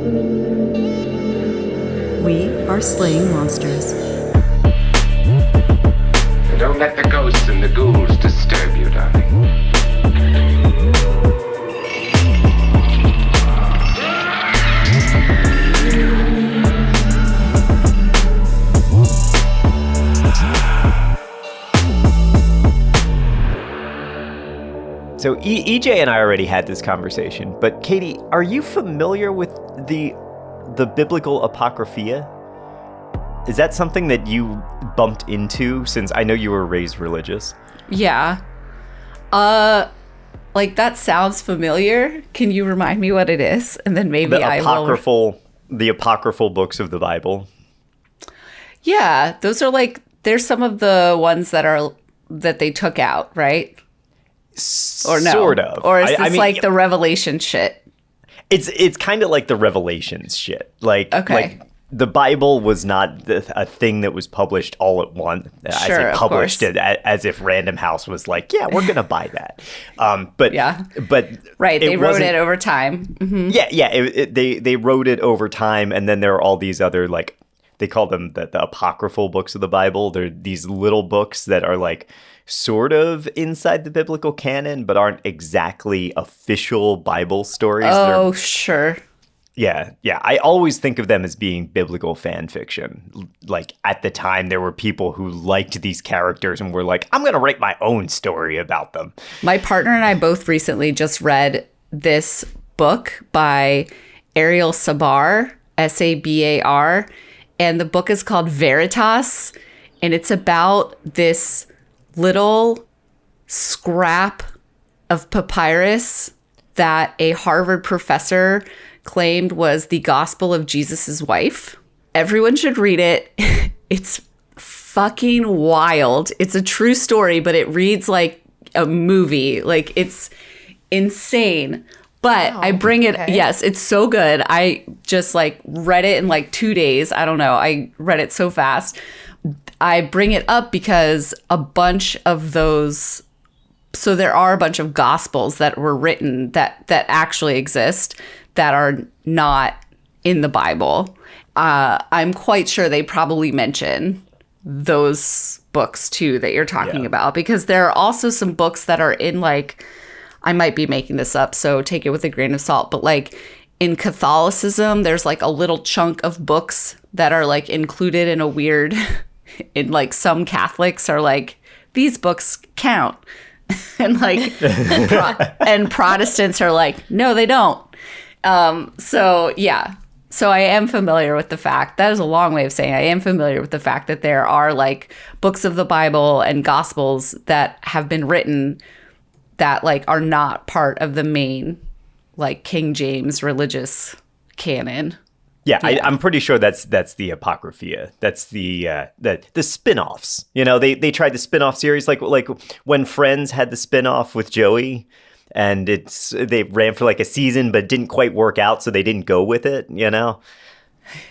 We are slaying monsters. Don't let the ghosts and the ghouls disturb you, darling. So EJ and I already had this conversation, but Katie, are you familiar with the biblical apocrypha? Is that something that you bumped into, since I know you were raised religious? Yeah. Like, that sounds familiar. Can you remind me what it is? And then maybe I will. The apocryphal books of the Bible. Yeah, those are like, there's some of the ones that they took out, right? Or no? Sort of. Or is this like the Revelation shit? It's kind of like the Revelations shit. Like the Bible was not a thing that was published all at once. Sure, I say published it as if Random House was like, yeah, we're gonna buy that. But right, they wrote it over time. Mm-hmm. Yeah. They wrote it over time, and then there are all these other, like, they call them the apocryphal books of the Bible. They're these little books that are like sort of inside the biblical canon, but aren't exactly official Bible stories. Oh, sure. Yeah. I always think of them as being biblical fan fiction. Like, at the time, there were people who liked these characters and were like, I'm going to write my own story about them. My partner and I both recently just read this book by Ariel Sabar, Sabar, and the book is called Veritas, and it's about this little scrap of papyrus that a Harvard professor claimed was the gospel of Jesus's wife. Everyone should read it. It's fucking wild. It's a true story, but it reads like a movie. Like, it's insane. But I bring it, yes, it's so good. I just like read it in like 2 days. I don't know. I read it so fast. I bring it up because a bunch of those, so there are a bunch of gospels that were written that actually exist that are not in the Bible. I'm quite sure they probably mention those books too that you're talking about, because there are also some books that are in, like, I might be making this up, so take it with a grain of salt, but like in Catholicism, there's like a little chunk of books that are like included in a weird, in like some Catholics are like, these books count. And like, and Protestants are like, no, they don't. So I am familiar with the fact, that is a long way of saying I am familiar with the fact that there are like books of the Bible and gospels that have been written that like are not part of the main like King James religious canon. Yeah. I'm pretty sure that's the apocrypha. That's the spin-offs. You know, they tried the spin-off series like when Friends had the spin-off with Joey, and they ran for like a season but didn't quite work out, so they didn't go with it, you know.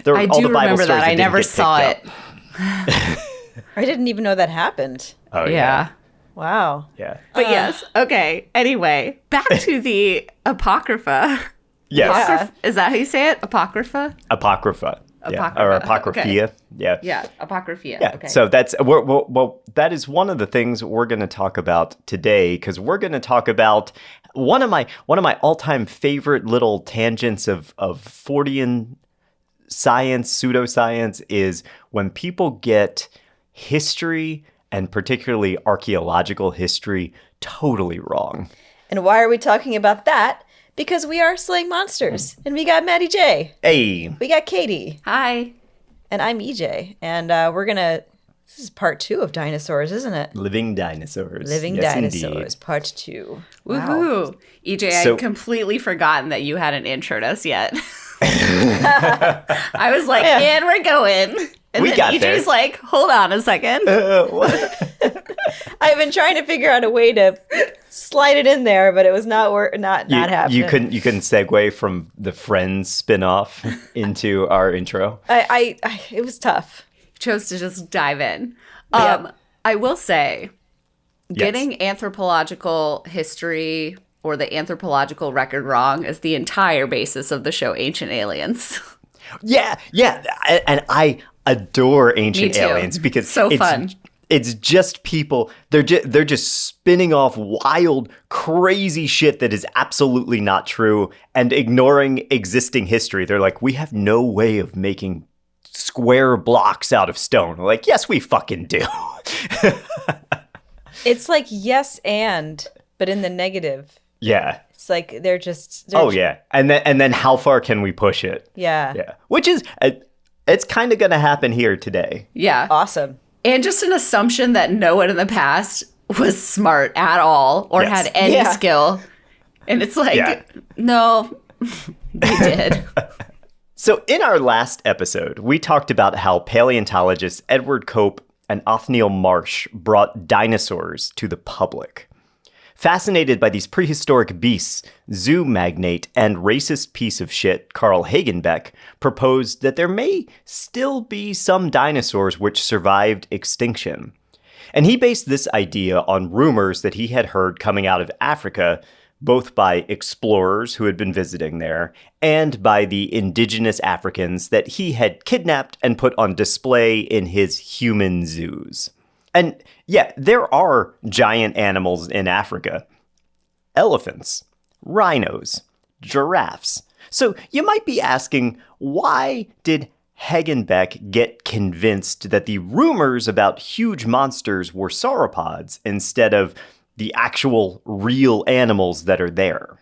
I do remember that. I never saw it. I didn't even know that happened. Oh yeah. Wow. Yeah. But yes. Okay. Anyway, back to the Apocrypha. Yes. Yeah. Is that how you say it? Apocrypha? Apocrypha. Yeah. Or Apocrypha. Okay. Yeah. Yeah. Apocrypha. Yeah. Okay. So that is one of the things we're going to talk about today, because we're going to talk about one of my all-time favorite little tangents of Fortean science, pseudoscience, is when people get history, and particularly archaeological history, totally wrong. And why are we talking about that? Because we are slaying monsters. And we got Maddie J. Hey. We got Katie. Hi. And I'm EJ. And this is part 2 of Dinosaurs, isn't it? Living Dinosaurs. Living yes, Dinosaurs, indeed. part 2. Woohoo. Wow. EJ, I'd completely forgotten that you hadn't introed us yet. I was like, and we're going. And we then got EJ's there. like, hold on a second. I've been trying to figure out a way to slide it in there, but it was not happening. You couldn't segue from the Friends spin-off into our intro. It was tough. Chose to just dive in. Yep. I will say, Yes. getting anthropological history or the anthropological record wrong is the entire basis of the show Ancient Aliens. Yeah. And I adore Ancient Me too. Aliens because So fun. It's just people. They're just spinning off wild, crazy shit that is absolutely not true and ignoring existing history. They're like, we have no way of making square blocks out of stone. We're like, yes, we fucking do. It's like yes but in the negative. Yeah. It's like they're Yeah. And then how far can we push it? Yeah. Yeah. Which is it's kind of going to happen here today. Yeah. Awesome. And just an assumption that no one in the past was smart at all or Yes. had any Yeah. skill. And it's like, Yeah. no, they did. So in our last episode, we talked about how paleontologists Edward Cope and Othniel Marsh brought dinosaurs to the public. Fascinated by these prehistoric beasts, zoo magnate and racist piece of shit Carl Hagenbeck proposed that there may still be some dinosaurs which survived extinction. And he based this idea on rumors that he had heard coming out of Africa, both by explorers who had been visiting there and by the indigenous Africans that he had kidnapped and put on display in his human zoos. And yeah, there are giant animals in Africa. Elephants, rhinos, giraffes. So you might be asking, why did Hagenbeck get convinced that the rumors about huge monsters were sauropods instead of the actual real animals that are there?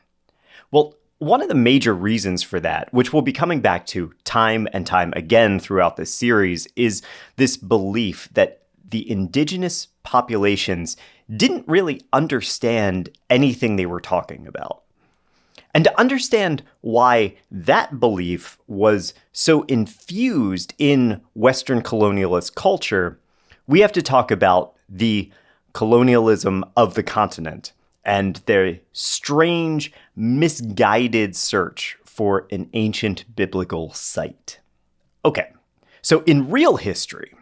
Well, one of the major reasons for that, which we'll be coming back to time and time again throughout this series, is this belief that the indigenous populations didn't really understand anything they were talking about. And to understand why that belief was so infused in Western colonialist culture, we have to talk about the colonialism of the continent and their strange, misguided search for an ancient biblical site. Okay, so in real history,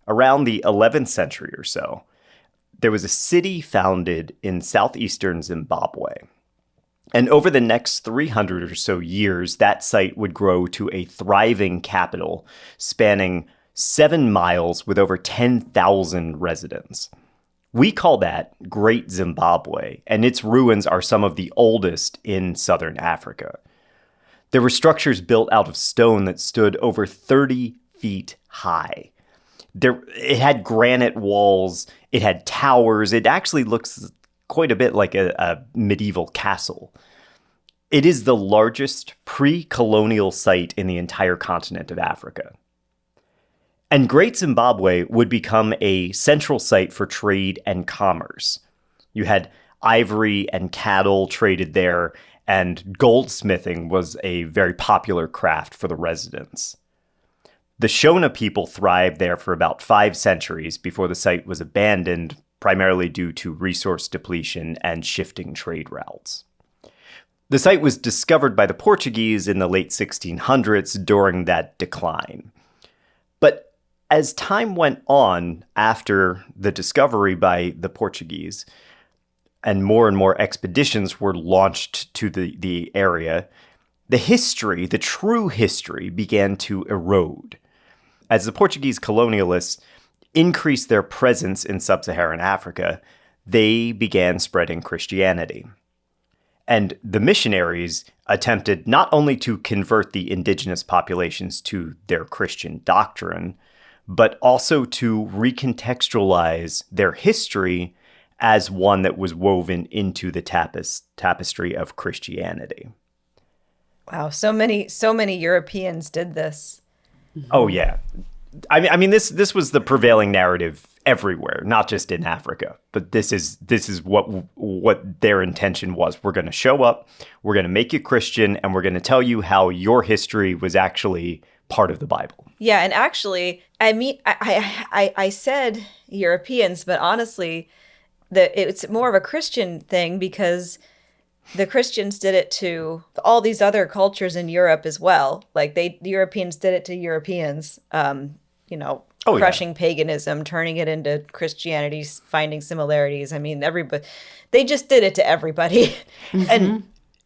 around the 11th century or so, there was a city founded in southeastern Zimbabwe. And over the next 300 or so years, that site would grow to a thriving capital spanning 7 miles with over 10,000 residents. We call that Great Zimbabwe, and its ruins are some of the oldest in southern Africa. There were structures built out of stone that stood over 30 feet high. It had granite walls, it had towers, it actually looks quite a bit like a medieval castle. It is the largest pre-colonial site in the entire continent of Africa. And Great Zimbabwe would become a central site for trade and commerce. You had ivory and cattle traded there, and goldsmithing was a very popular craft for the residents. The Shona people thrived there for about 5 centuries before the site was abandoned, primarily due to resource depletion and shifting trade routes. The site was discovered by the Portuguese in the late 1600s during that decline. But as time went on after the discovery by the Portuguese, and more expeditions were launched to the area, the true history began to erode. As the Portuguese colonialists increased their presence in sub-Saharan Africa, they began spreading Christianity. And the missionaries attempted not only to convert the indigenous populations to their Christian doctrine, but also to recontextualize their history as one that was woven into the tapestry of Christianity. Wow, so many Europeans did this. Oh yeah, I mean this was the prevailing narrative everywhere, not just in Africa. But this is what their intention was. We're going to show up, we're going to make you Christian, and we're going to tell you how your history was actually part of the Bible. Yeah, and actually, I mean, I said Europeans, but honestly, it's more of a Christian thing because the Christians did it to all these other cultures in Europe as well. Like the Europeans did it to Europeans. Oh, yeah. crushing paganism, turning it into Christianity, finding similarities. I mean, everybody, they just did it to everybody. And,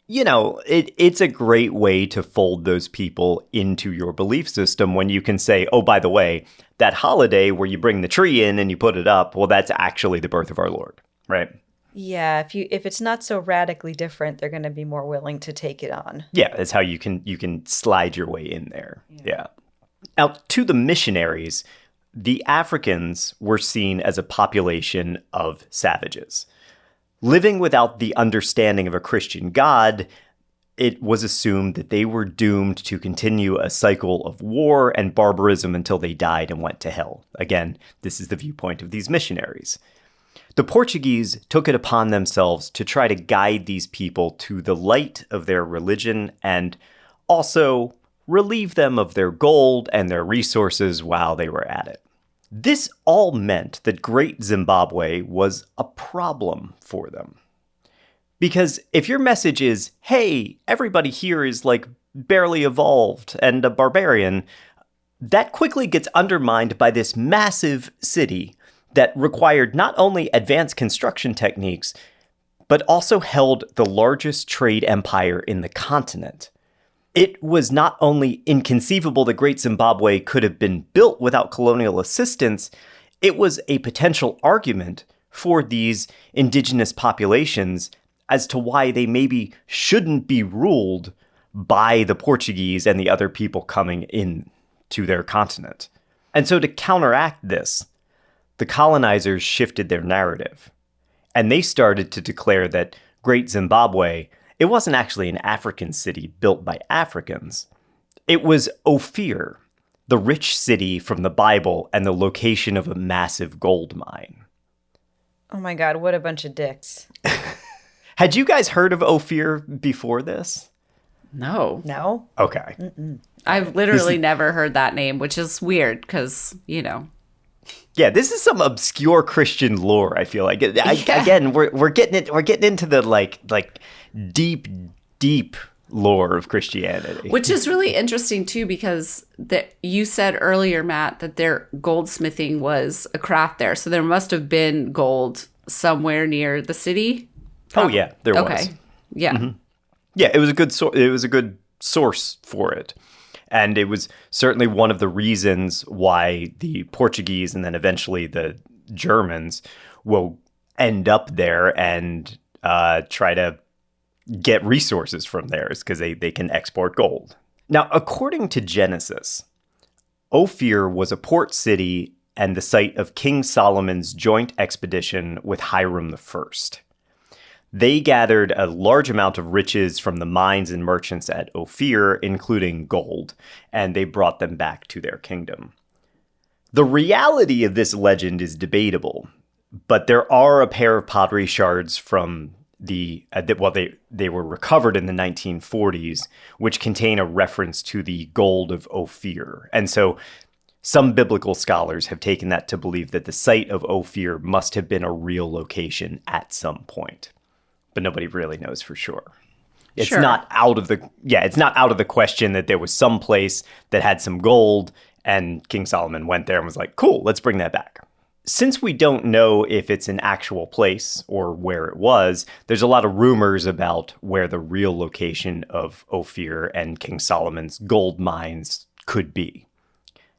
it's a great way to fold those people into your belief system when you can say, oh, by the way, that holiday where you bring the tree in and you put it up, well, that's actually the birth of our Lord, right? Yeah, if it's not so radically different, they're going to be more willing to take it on. Yeah, that's how you can slide your way in there. Yeah. Now, to the missionaries, the Africans were seen as a population of savages. Living without the understanding of a Christian God, it was assumed that they were doomed to continue a cycle of war and barbarism until they died and went to hell. Again, this is the viewpoint of these missionaries. The Portuguese took it upon themselves to try to guide these people to the light of their religion and also relieve them of their gold and their resources while they were at it. This all meant that Great Zimbabwe was a problem for them. Because if your message is, hey, everybody here is like barely evolved and a barbarian, that quickly gets undermined by this massive city that required not only advanced construction techniques, but also held the largest trade empire in the continent. It was not only inconceivable that Great Zimbabwe could have been built without colonial assistance, it was a potential argument for these indigenous populations as to why they maybe shouldn't be ruled by the Portuguese and the other people coming in to their continent. And so to counteract this, the colonizers shifted their narrative, and they started to declare that Great Zimbabwe, it wasn't actually an African city built by Africans. It was Ophir, the rich city from the Bible and the location of a massive gold mine. Oh my God, what a bunch of dicks. Had you guys heard of Ophir before this? No. No? Okay. I've literally never heard that name, which is weird because, Yeah, this is some obscure Christian lore, I feel like. Again, we're getting into the like deep lore of Christianity. Which is really interesting too, because you said earlier, Matt, that their goldsmithing was a craft there. So there must have been gold somewhere near the city. Oh yeah, there was. Okay. Yeah. Mm-hmm. Yeah, it was a good source for it. And it was certainly one of the reasons why the Portuguese and then eventually the Germans will end up there and try to get resources from there, because they can export gold. Now, according to Genesis, Ophir was a port city and the site of King Solomon's joint expedition with Hiram I. They gathered a large amount of riches from the mines and merchants at Ophir, including gold, and they brought them back to their kingdom. The reality of this legend is debatable, but there are a pair of pottery shards from they were recovered in the 1940s, which contain a reference to the gold of Ophir. And so some biblical scholars have taken that to believe that the site of Ophir must have been a real location at some point. But nobody really knows for sure. It's not out of the question that there was some place that had some gold and King Solomon went there and was like, cool, let's bring that back. Since we don't know if it's an actual place or where it was, there's a lot of rumors about where the real location of Ophir and King Solomon's gold mines could be.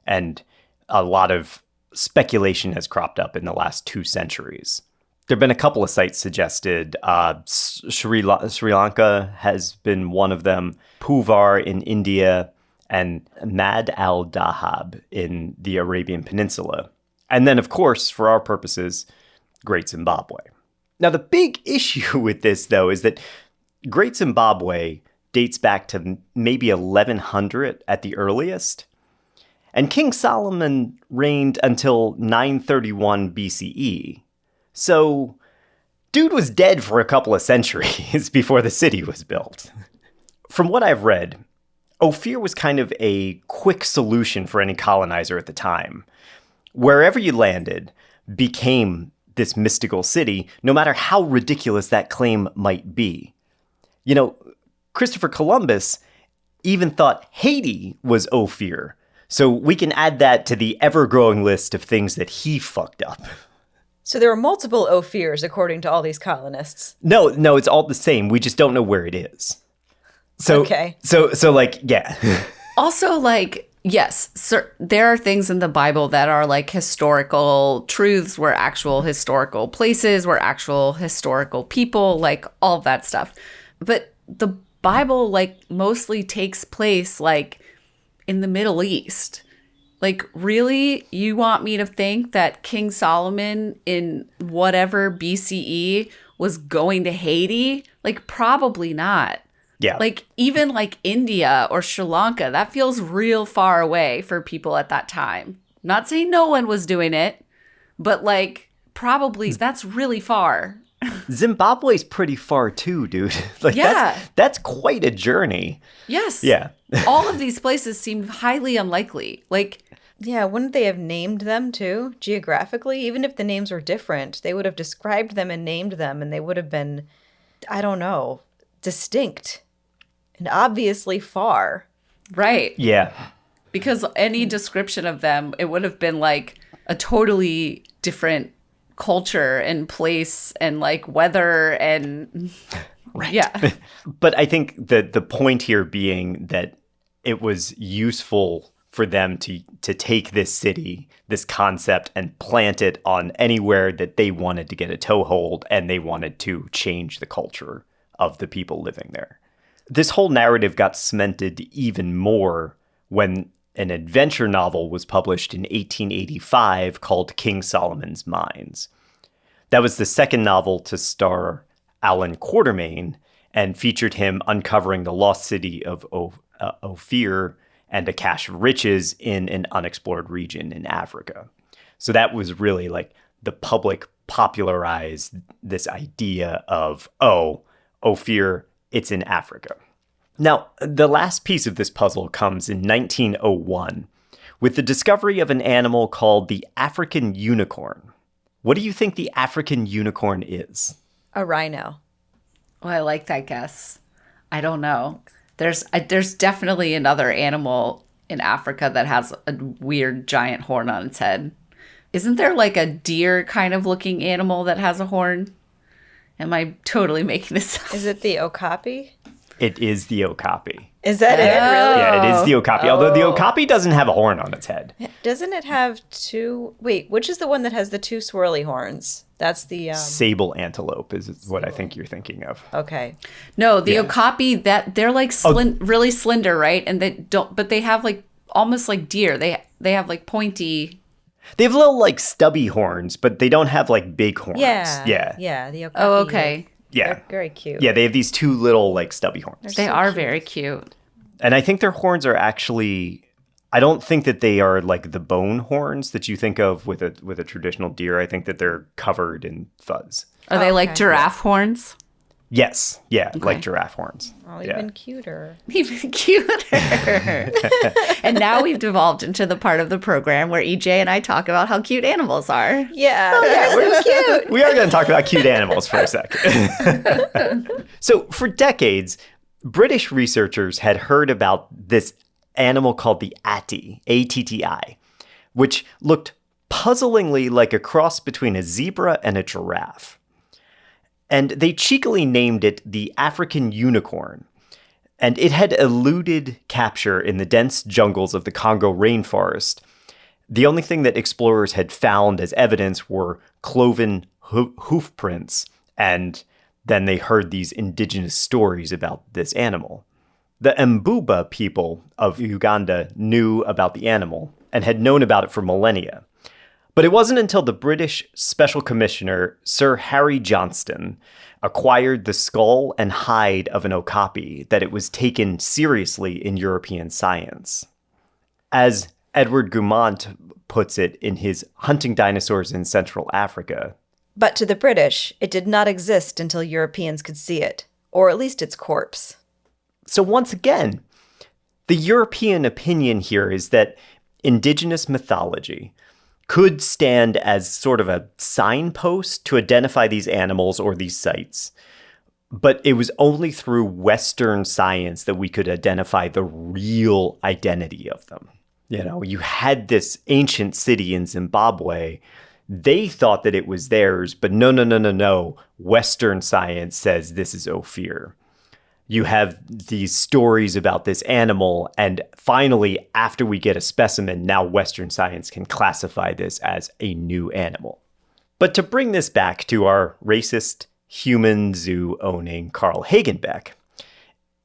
And a lot of speculation has cropped up in the last 2 centuries. There have been a couple of sites suggested. Sri Lanka has been one of them, Puvar in India, and Mad al-Dahab in the Arabian Peninsula. And then, of course, for our purposes, Great Zimbabwe. Now, the big issue with this, though, is that Great Zimbabwe dates back to maybe 1100 at the earliest. And King Solomon reigned until 931 BCE. So, dude was dead for a couple of centuries before the city was built. From what I've read, Ophir was kind of a quick solution for any colonizer at the time. Wherever you landed became this mystical city, no matter how ridiculous that claim might be. Christopher Columbus even thought Haiti was Ophir. So we can add that to the ever-growing list of things that he fucked up. So there were multiple Ophirs, according to all these colonists. No, it's all the same. We just don't know where it is. So, Okay. So like, yeah. Also, like, yes, there are things in the Bible that are like historical truths, were actual historical places, were actual historical people, like all of that stuff. But the Bible, like, mostly takes place, like, in the Middle East. Like, really? You want me to think that King Solomon in whatever BCE was going to Haiti? Like, probably not. Yeah. Like, even like India or Sri Lanka, that feels real far away for people at that time. Not saying no one was doing it, but like, probably that's really far. Zimbabwe's pretty far too, dude. Like, Yeah. that's quite a journey. Yes. Yeah. All of these places seem highly unlikely. Like, Yeah, wouldn't they have named them too, geographically? Even if the names were different, they would have described them and named them, and they would have been, I don't know, distinct and obviously far. right. Yeah. Because any description of them, it would have been like a totally different culture and place and like weather and yeah. But I think that the point here being that it was useful for them to take this city, this concept, and plant it on anywhere that they wanted to get a toehold, and they wanted to change the culture of the people living there. This whole narrative got cemented even more when an adventure novel was published in 1885 called King Solomon's Mines. That was the second novel to star Alan Quatermain and featured him uncovering the lost city of Ophir and a cache of riches in an unexplored region in Africa. So that was really like the public popularized this idea of, oh, Ophir, it's in Africa. Now, the last piece of this puzzle comes in 1901 with the discovery of an animal called the African unicorn. What do you think the African unicorn is? A rhino. Oh, I like that guess. I don't know. There's definitely another animal in Africa that has a weird giant horn on its head. Isn't there like a deer kind of looking animal that has a horn? Am I totally making this up? Is it the okapi? It is the okapi. Is that it, really? Yeah, it is the okapi. Although the okapi doesn't have a horn on its head. Doesn't it have two? Wait, which is the one that has the two swirly horns? That's the Sable antelope is what I think you're thinking of. okay. No, the okapi, that they're like really slender, right? And but they have like almost like deer. They have like pointy. They have little like stubby horns, but they don't have like big horns. Yeah. Yeah. The okapi. Oh, okay. Yeah. They're very cute. Yeah, they have these two little like stubby horns. They are very cute. And I think their horns are actually, I don't think that they are like the bone horns that you think of with a traditional deer. I think that they're covered in fuzz. Are they like okay. giraffe horns? Yes. Yeah, like giraffe horns. Oh, Yeah. even cuter. Even cuter. And now we've devolved into the part of the program where EJ and I talk about how cute animals are. Yeah, they're so cute. We are going to talk about cute animals for a second. So for decades, British researchers had heard about this animal called the Atti, A-T-T-I, which looked puzzlingly like a cross between a zebra and a giraffe. And they cheekily named it the African unicorn. And it had eluded capture in the dense jungles of the Congo rainforest. The only thing that explorers had found as evidence were cloven hoof prints, and then they heard these indigenous stories about this animal. The Mbuba people of Uganda knew about the animal and had known about it for millennia. But it wasn't until the British Special Commissioner, Sir Harry Johnston, acquired the skull and hide of an okapi that it was taken seriously in European science. As Edward Guimont puts it in his Hunting Dinosaurs in Central Africa, But to the British, it did not exist until Europeans could see it, or at least its corpse. so once again, the European opinion here is that indigenous mythology could stand as sort of a signpost to identify these animals or these sites. But it was only through Western science that we could identify the real identity of them. You know, you had this ancient city in Zimbabwe. They thought that it was theirs, but no. Western science says this is Ophir. You have these stories about this animal, and finally, after we get a specimen, now Western science can classify this as a new animal. But to bring this back to our racist, human zoo-owning Carl Hagenbeck,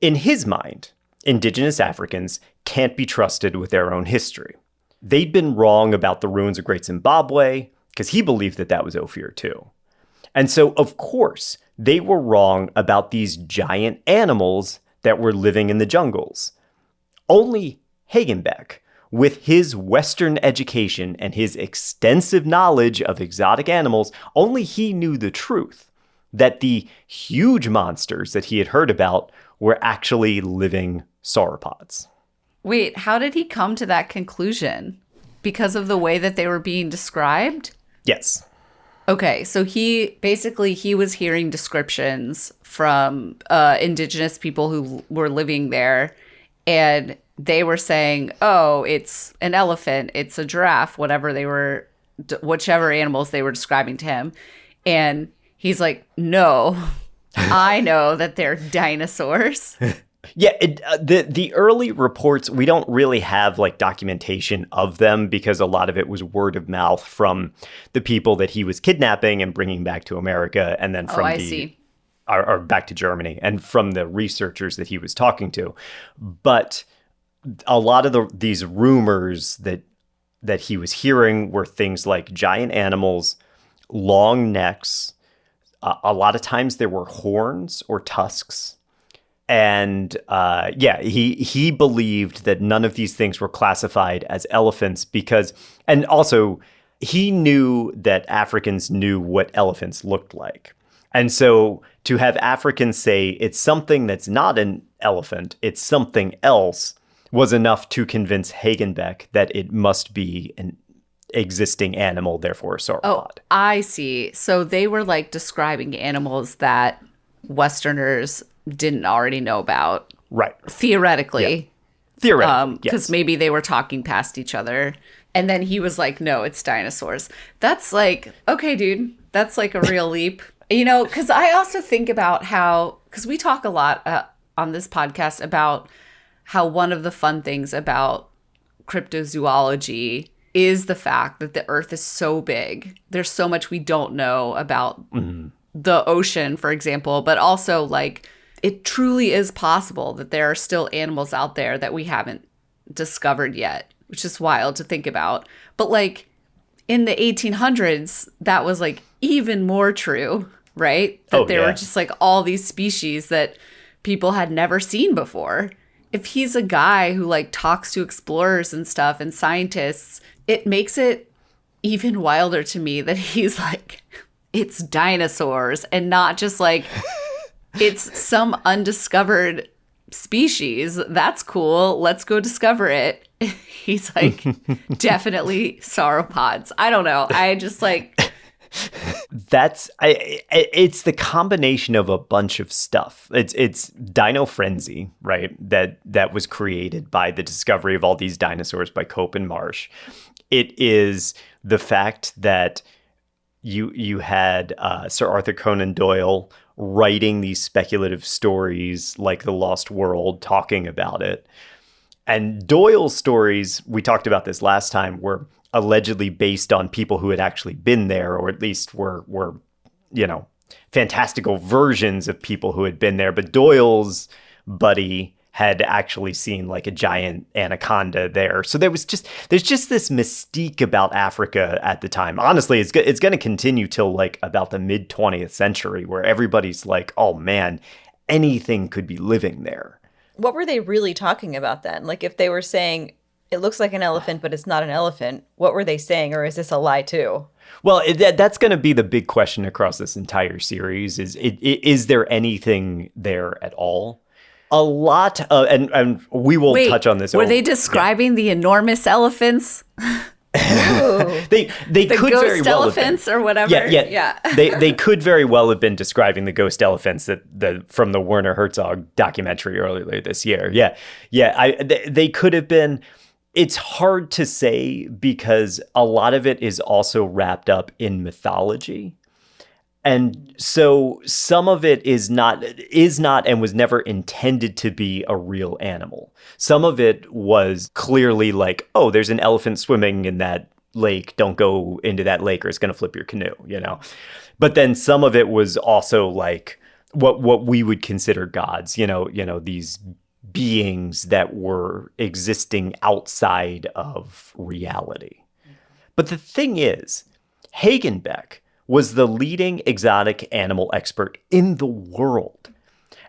in his mind, indigenous Africans can't be trusted with their own history. They'd been wrong about the ruins of Great Zimbabwe, because he believed that that was Ophir too. And so, of course, they were wrong about these giant animals that were living in the jungles. Only Hagenbeck, with his Western education and his extensive knowledge of exotic animals, only he knew the truth, that the huge monsters that he had heard about were actually living sauropods. Wait, how did he come to that conclusion? Because of the way that they were being described? Yes. Okay, so he was hearing descriptions from indigenous people who were living there, and they were saying, oh, it's an elephant, it's a giraffe, whichever animals they were describing to him. And he's like, no, I know that they're dinosaurs. Yeah, the early reports, we don't really have like documentation of them because a lot of it was word of mouth from the people that he was kidnapping and bringing back to America, and then from or back to Germany, and from the researchers that he was talking to. But a lot of these rumors that he was hearing were things like giant animals, long necks. A lot of times there were horns or tusks. And he believed that none of these things were classified as elephants and also he knew that Africans knew what elephants looked like. And so to have Africans say it's something that's not an elephant, it's something else, was enough to convince Hagenbeck that it must be an existing animal, therefore a sauropod. Oh, I see. So they were like describing animals that Westerners didn't already know about. Right. Theoretically. Yeah. Theoretically, because maybe they were talking past each other. And then he was like, no, it's dinosaurs. That's like, okay, dude, that's like a real leap. You know, because I also think about because we talk a lot on this podcast about how one of the fun things about cryptozoology is the fact that the earth is so big. There's so much we don't know about the ocean, for example, but also like it truly is possible that there are still animals out there that we haven't discovered yet, which is wild to think about. But like in the 1800s, that was like even more true, right? That there were just like all these species that people had never seen before. If he's a guy who like talks to explorers and stuff and scientists, it makes it even wilder to me that he's like, it's dinosaurs and not just like, it's some undiscovered species. That's cool. Let's go discover it. He's like, definitely sauropods. I don't know. I just like... It's the combination of a bunch of stuff. It's dino frenzy, right? That was created by the discovery of all these dinosaurs by Cope and Marsh. It is the fact that you had Sir Arthur Conan Doyle writing these speculative stories like The Lost World, talking about it. And Doyle's stories, we talked about this last time, were allegedly based on people who had actually been there, or at least were fantastical versions of people who had been there. But Doyle's buddy had actually seen like a giant anaconda there. So there's just this mystique about Africa at the time. Honestly, it's going to continue till like about the mid 20th century, where everybody's like, oh man, anything could be living there. What were they really talking about then? Like if they were saying it looks like an elephant, but it's not an elephant, what were they saying? Or is this a lie too? Well, that's going to be the big question across this entire series is there anything there at all? A lot of, and we will touch on this. Were they describing the enormous elephants? They could very well elephants have been. Or whatever. Yeah. they could very well have been describing the ghost elephants from the Werner Herzog documentary earlier this year. Yeah. They could have been. It's hard to say because a lot of it is also wrapped up in mythology. And so some of it is not and was never intended to be a real animal. Some of it was clearly like, oh, there's an elephant swimming in that lake. Don't go into that lake or it's going to flip your canoe, you know? But then some of it was also like what we would consider gods, you know, these beings that were existing outside of reality. But the thing is, Hagenbeck was the leading exotic animal expert in the world.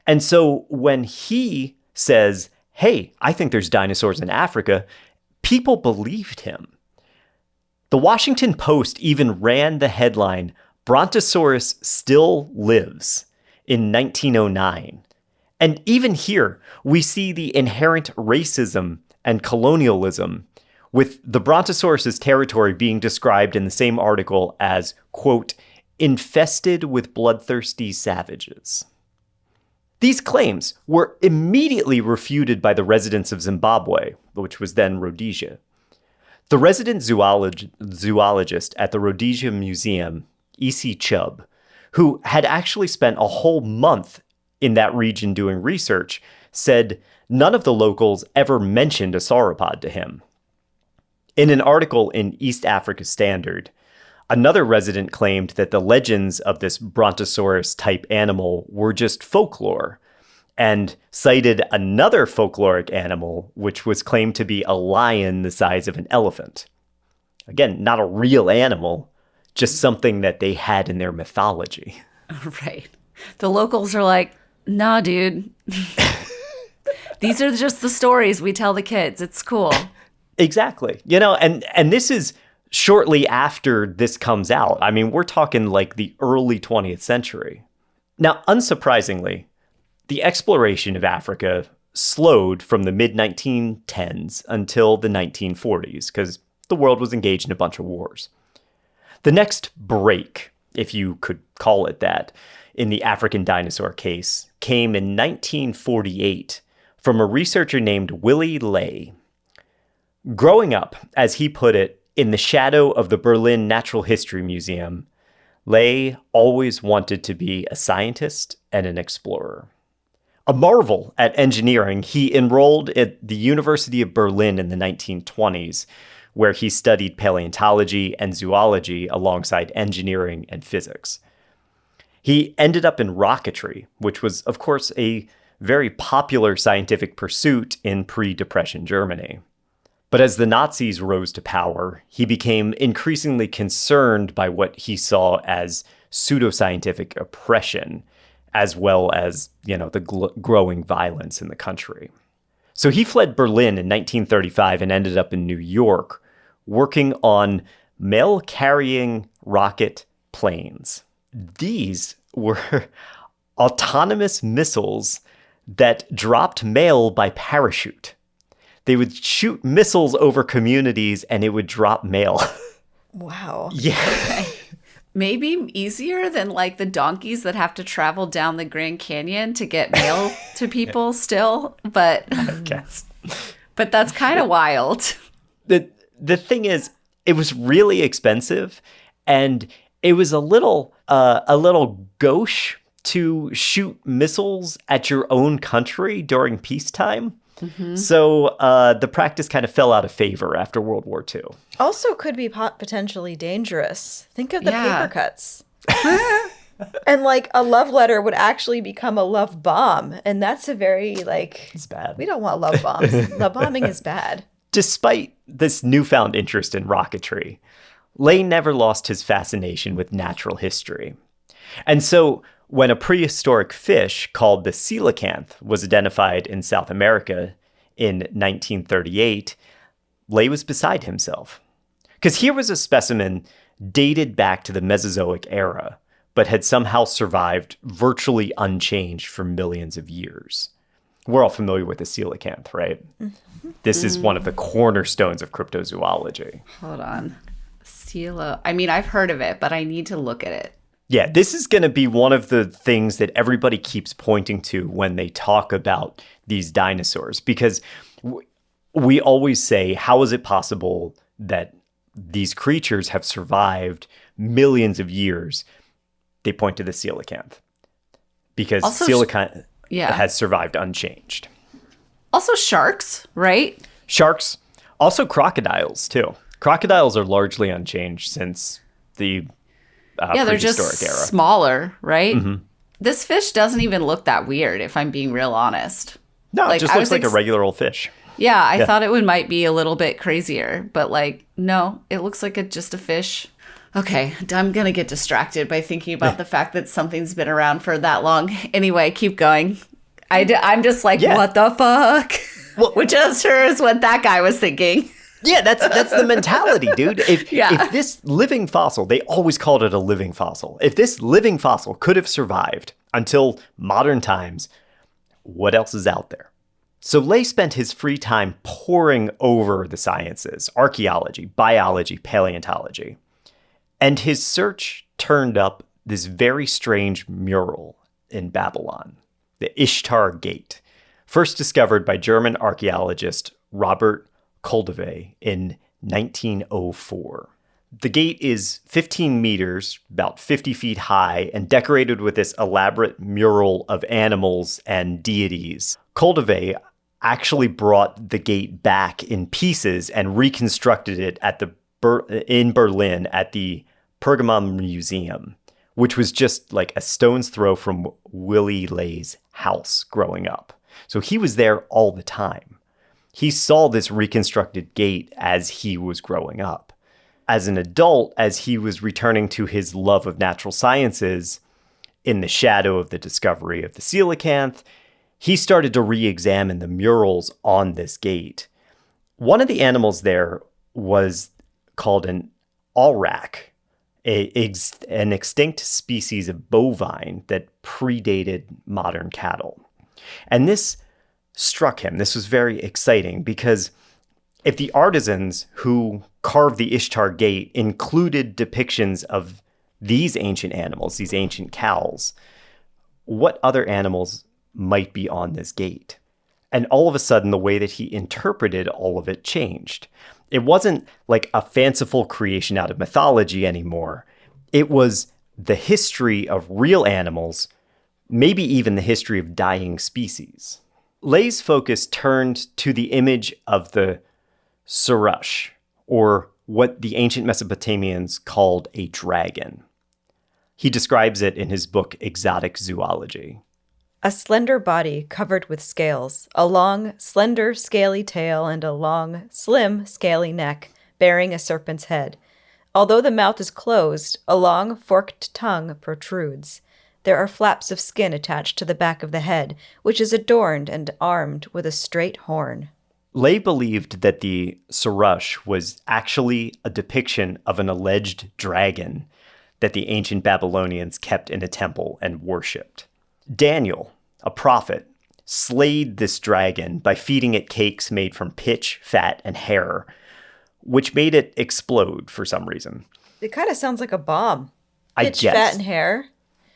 And so when he says, hey, I think there's dinosaurs in Africa, people believed him. The Washington Post even ran the headline, Brontosaurus still lives, in 1909. And even here, we see the inherent racism and colonialism, with the Brontosaurus's territory being described in the same article as, quote, infested with bloodthirsty savages. These claims were immediately refuted by the residents of Zimbabwe, which was then Rhodesia. The resident zoologist at the Rhodesia Museum, E.C. Chubb, who had actually spent a whole month in that region doing research, said none of the locals ever mentioned a sauropod to him. In an article in East Africa Standard, another resident claimed that the legends of this Brontosaurus-type animal were just folklore, and cited another folkloric animal, which was claimed to be a lion the size of an elephant. Again, not a real animal, just something that they had in their mythology. Right. The locals are like, nah, dude. These are just the stories we tell the kids. It's cool. Exactly. You know, and this is shortly after this comes out. I mean, we're talking like the early 20th century. Now, unsurprisingly, the exploration of Africa slowed from the mid-1910s until the 1940s because the world was engaged in a bunch of wars. The next break, if you could call it that, in the African dinosaur case came in 1948 from a researcher named Willy Ley. Growing up, as he put it, in the shadow of the Berlin Natural History Museum, Ley always wanted to be a scientist and an explorer. A marvel at engineering, he enrolled at the University of Berlin in the 1920s, where he studied paleontology and zoology alongside engineering and physics. He ended up in rocketry, which was, of course, a very popular scientific pursuit in pre-Depression Germany. But as the Nazis rose to power, he became increasingly concerned by what he saw as pseudoscientific oppression, as well as, the growing violence in the country. So he fled Berlin in 1935 and ended up in New York, working on mail-carrying rocket planes. These were autonomous missiles that dropped mail by parachute. They would shoot missiles over communities and it would drop mail. Wow. Yeah. Okay. Maybe easier than like the donkeys that have to travel down the Grand Canyon to get mail to people still, but I guess. But that's kind of wild. The thing is, it was really expensive and it was a little gauche to shoot missiles at your own country during peacetime. Mm-hmm. So the practice kind of fell out of favor after World War II. Also could be potentially dangerous. Think of the paper cuts. And like a love letter would actually become a love bomb. And that's a very It's bad. We don't want love bombs. Love bombing is bad. Despite this newfound interest in rocketry, Ley never lost his fascination with natural history. And so when a prehistoric fish called the coelacanth was identified in South America in 1938, Ley was beside himself. Because here was a specimen dated back to the Mesozoic era, but had somehow survived virtually unchanged for millions of years. We're all familiar with the coelacanth, right? Mm-hmm. This is one of the cornerstones of cryptozoology. Hold on. I mean, I've heard of it, but I need to look at it. Yeah, this is going to be one of the things that everybody keeps pointing to when they talk about these dinosaurs, because we always say, how is it possible that these creatures have survived millions of years? They point to the coelacanth because Also, coelacanth yeah. has survived unchanged. Also sharks, right? Sharks, also crocodiles too. Crocodiles are largely unchanged since the Yeah, they're just prehistoric era. smaller, right? This fish doesn't even look that weird, if I'm being real honest. No, it Like, just I looks was like a regular old fish. Yeah, I thought it might be a little bit crazier, but like, no, it looks like just a fish. Okay, I'm gonna get distracted by thinking about the fact that something's been around for that long. Anyway, keep going. I'm just like, Yeah. what the fuck? Well- Which is sure is what that guy was thinking. Yeah, that's the mentality, dude. If this living fossil, they always called it a living fossil. If this living fossil could have survived until modern times, what else is out there? So Ley spent his free time poring over the sciences, archaeology, biology, paleontology. And his search turned up this very strange mural in Babylon, the Ishtar Gate, first discovered by German archaeologist Robert Koldewey in 1904. The gate is 15 meters, about 50 feet high, and decorated with this elaborate mural of animals and deities. Koldewey actually brought the gate back in pieces and reconstructed it at in Berlin at the Pergamon Museum, which was just like a stone's throw from Willy Ley's house growing up. So he was there all the time. He saw this reconstructed gate as he was growing up. As an adult, as he was returning to his love of natural sciences, in the shadow of the discovery of the coelacanth, he started to re-examine the murals on this gate. One of the animals there was called an aurak, an extinct species of bovine that predated modern cattle. And this struck him. This was very exciting because if the artisans who carved the Ishtar Gate included depictions of these ancient animals, these ancient cows, what other animals might be on this gate? And all of a sudden, the way that he interpreted all of it changed. It wasn't like a fanciful creation out of mythology anymore. It was the history of real animals, maybe even the history of dying species. Ley's focus turned to the image of the Surush, or what the ancient Mesopotamians called a dragon. He describes it in his book, Exotic Zoology. A slender body covered with scales, a long, slender, scaly tail, and a long, slim, scaly neck, bearing a serpent's head. Although the mouth is closed, a long, forked tongue protrudes. There are flaps of skin attached to the back of the head, which is adorned and armed with a straight horn. Ley believed that the Surush was actually a depiction of an alleged dragon that the ancient Babylonians kept in a temple and worshipped. Daniel, a prophet, slayed this dragon by feeding it cakes made from pitch, fat, and hair, which made it explode for some reason. It kind of sounds like a bomb. I Pitch, guess. fat, and hair.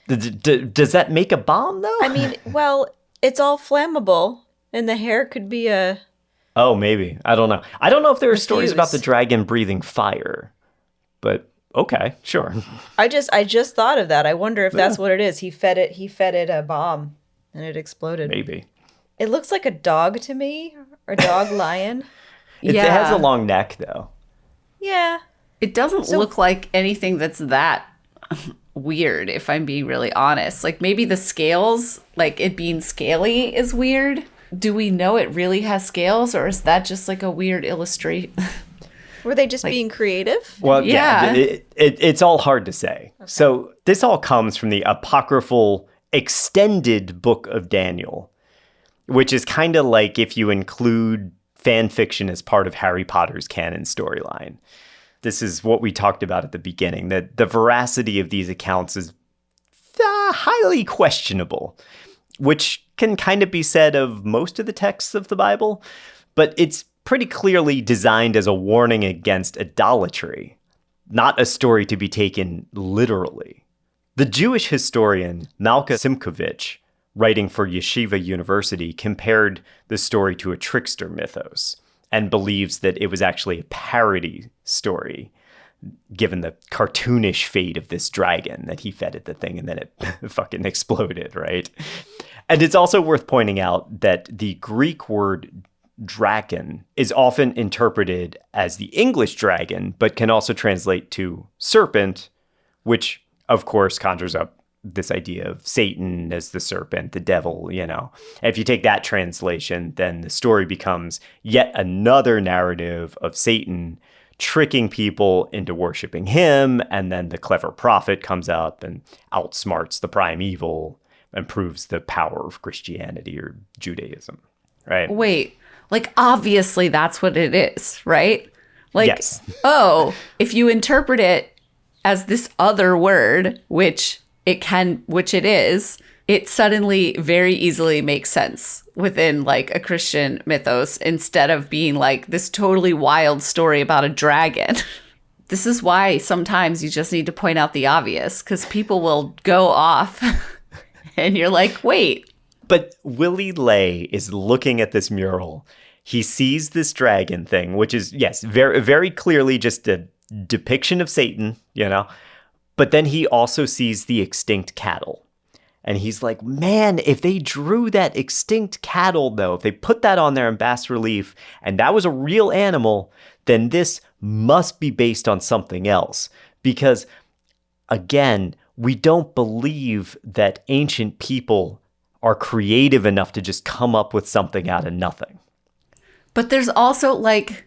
Does that make a bomb, though? I mean, well, it's all flammable, and the hair could be a... Oh, maybe. I don't know. I don't know if there are stories about the Refuse. dragon breathing fire, but okay, sure. I just thought of that. I wonder if that's what it is. He fed it a bomb, and it exploded. Maybe. It looks like a dog to me, or dog lion. It has a long neck, though. Yeah. It doesn't look like anything that's that weird, if I'm being really honest. Like maybe the scales, like it being scaly is weird. Do we know it really has scales, or is that just like a weird illustration? Were they just being creative? Well, Yeah. it's all hard to say. Okay. So this all comes from the apocryphal extended book of Daniel, which is kind of like if you include fan fiction as part of Harry Potter's canon storyline. This is what we talked about at the beginning, that the veracity of these accounts is highly questionable, which can kind of be said of most of the texts of the Bible, but it's pretty clearly designed as a warning against idolatry, not a story to be taken literally. The Jewish historian Malka Simkovich, writing for Yeshiva University, compared the story to a trickster mythos, and believes that it was actually a parody story, given the cartoonish fate of this dragon that he fed at the thing and then it fucking exploded, right? And it's also worth pointing out that the Greek word draken is often interpreted as the English dragon, but can also translate to serpent, which of course conjures up this idea of Satan as the serpent, the devil, you know. And if you take that translation, then the story becomes yet another narrative of Satan tricking people into worshiping him, and then the clever prophet comes up and outsmarts the prime evil and proves the power of Christianity or Judaism, right? Wait, like obviously that's what it is, right? Like, yes. Oh, if you interpret it as this other word, which it is, it suddenly very easily makes sense within like a Christian mythos instead of being like this totally wild story about a dragon. This is why sometimes you just need to point out the obvious, because people will go off and you're like, wait. But Willy Ley is looking at this mural. He sees this dragon thing, which is, yes, very, very clearly just a depiction of Satan, you know. But then he also sees the extinct cattle. And he's like, man, if they drew that extinct cattle, though, if they put that on there in bas relief, and that was a real animal, then this must be based on something else. Because, again, we don't believe that ancient people are creative enough to just come up with something out of nothing. But there's also, like,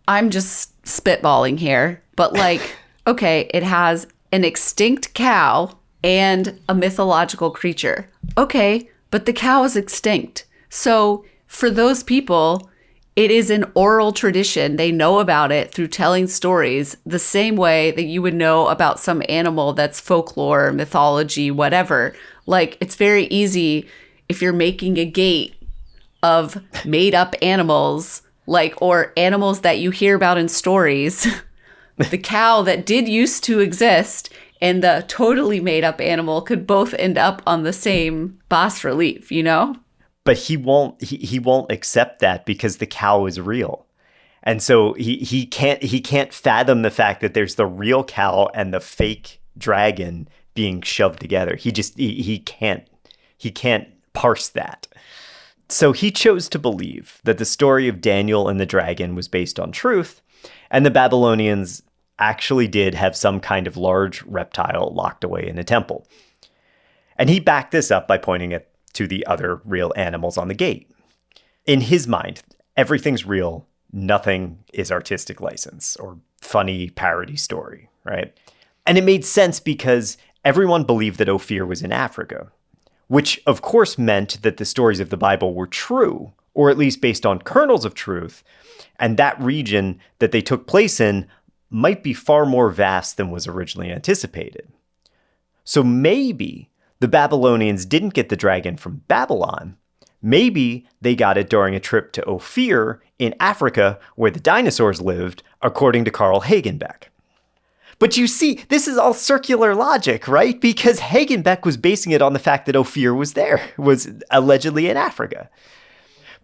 I'm just spitballing here, but like, okay, it has an extinct cow and a mythological creature. Okay, but the cow is extinct. So for those people, it is an oral tradition. They know about it through telling stories the same way that you would know about some animal that's folklore, mythology, whatever. Like, it's very easy if you're making a gate of made up animals, like, or animals that you hear about in stories. The cow that did used to exist and the totally made up animal could both end up on the same bas relief, you know? But he won't accept that because the cow is real. And so he can't fathom the fact that there's the real cow and the fake dragon being shoved together. He can't parse that. So he chose to believe that the story of Daniel and the dragon was based on truth, and the Babylonians actually did have some kind of large reptile locked away in a temple. And he backed this up by pointing it to the other real animals on the gate. In his mind, everything's real, nothing is artistic license or funny parody story, right? And it made sense because everyone believed that Ophir was in Africa, which of course meant that the stories of the Bible were true, or at least based on kernels of truth, and that region that they took place in might be far more vast than was originally anticipated. So maybe the Babylonians didn't get the dragon from Babylon. Maybe they got it during a trip to Ophir in Africa, where the dinosaurs lived, according to Carl Hagenbeck. But you see, this is all circular logic, right? Because Hagenbeck was basing it on the fact that Ophir was allegedly in Africa.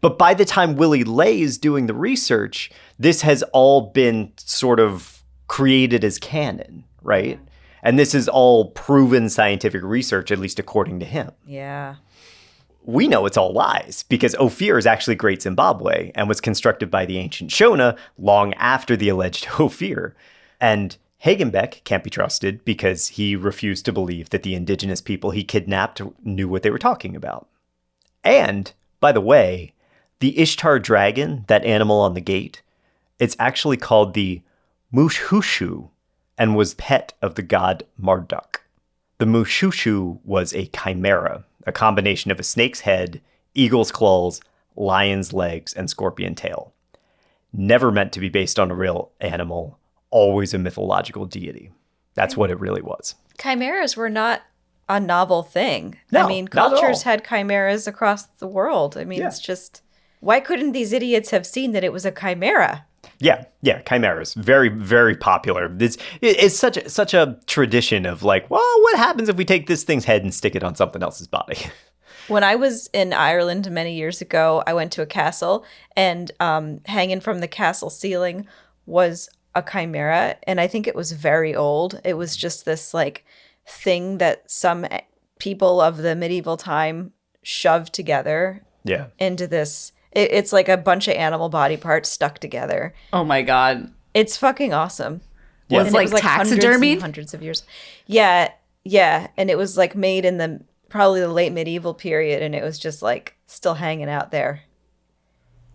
But by the time Willy Ley is doing the research, this has all been sort of created as canon, right? And this is all proven scientific research, at least according to him. Yeah. We know it's all lies because Ophir is actually Great Zimbabwe and was constructed by the ancient Shona long after the alleged Ophir. And Hagenbeck can't be trusted because he refused to believe that the indigenous people he kidnapped knew what they were talking about. And, by the way, the Ishtar dragon, that animal on the gate, it's actually called the Mushushu and was pet of the god Marduk. The Mushushu was a chimera, a combination of a snake's head, eagle's claws, lion's legs, and scorpion tail. Never meant to be based on a real animal, always a mythological deity. That's what it really was. Chimeras were not a novel thing. No, I mean, not at cultures all. had chimeras across the world. I mean, Yeah. It's just, why couldn't these idiots have seen that it was a chimera? Yeah, chimeras. Very, very popular. It's such a tradition of like, well, what happens if we take this thing's head and stick it on something else's body? When I was in Ireland many years ago, I went to a castle, and hanging from the castle ceiling was a chimera, and I think it was very old. It was just this like thing that some people of the medieval time shoved together into this. It's like a bunch of animal body parts stuck together. Oh my God. It's fucking awesome. Was And like taxidermy? Hundreds of years. Yeah. And it was like made in probably the late medieval period, and it was just like still hanging out there.